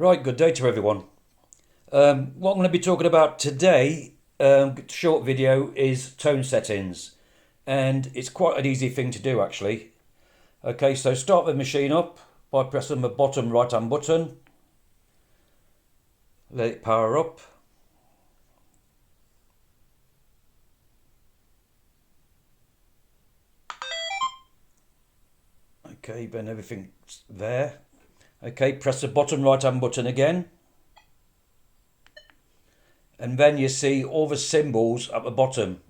Right, good day to everyone. What I'm going to be talking about today, short video, is tone settings, and it's quite an easy thing to do actually. Okay, so start the machine up by pressing the bottom right hand button, let it power up. Okay, then everything's there. Okay, press the bottom right hand button again. And then you see all the symbols at the bottom.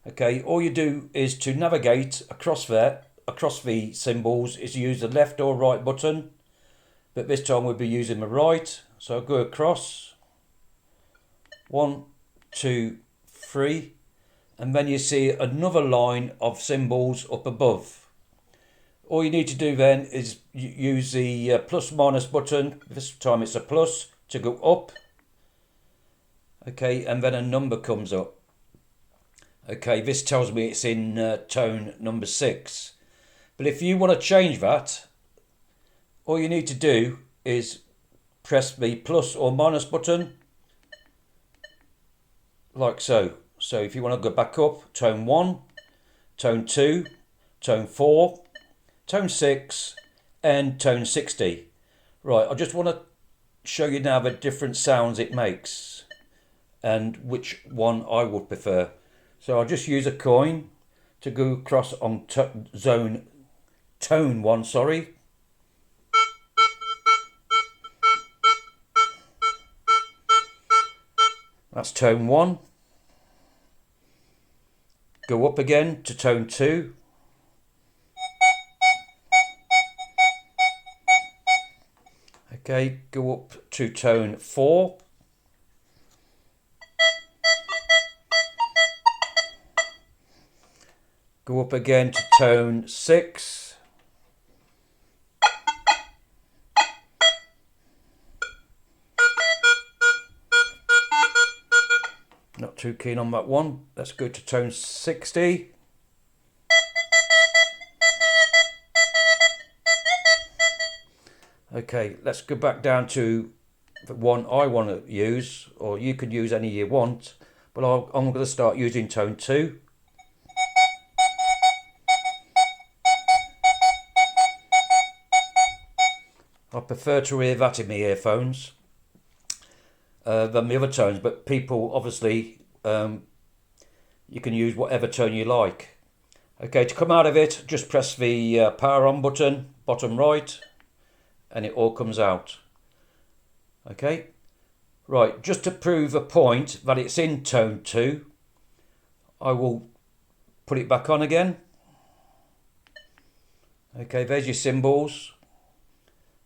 Okay, all you do is to navigate across the symbols is use the left or right button. But this time we'll be using the right. So I'll go across. 1, 2, 3. And then you see another line of symbols up above. All you need to do then is use the plus minus button. This time it's a plus to go up. Okay, and then a number comes up. Okay, this tells me it's in tone number 6. But if you want to change that, all you need to do is press the plus or minus button, like so. So if you want to go back up, tone 1, tone 2, tone 4, tone 6, and tone 60. Right, I just want to show you now the different sounds it makes and which one I would prefer. So I'll just use a coin to go across on tone 1, sorry. That's tone 1. Go up again to tone 2. Okay, go up to tone 4. Go up again to tone 6. Not too keen on that one. Let's go to tone 60. Okay, let's go back down to the one I want to use, or you could use any you want, but I'm going to start using tone 2. I prefer to hear that in my earphones than the other tones, but people obviously you can use whatever tone you like. Okay, to come out of it, just press the power on button, bottom right, and it all comes out. Okay, right, just to prove a point that it's in tone 2, I will put it back on again. Okay, there's your symbols.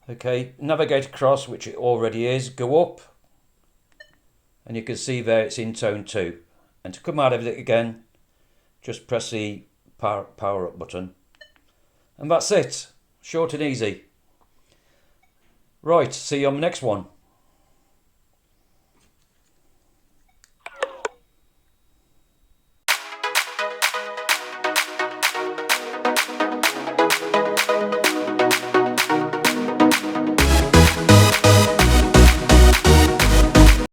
Okay, navigate across, which it already is, go up, and you can see there it's in tone 2. And to come out of it again, just press the power up button. And that's it, short and easy. Right, see you on the next one.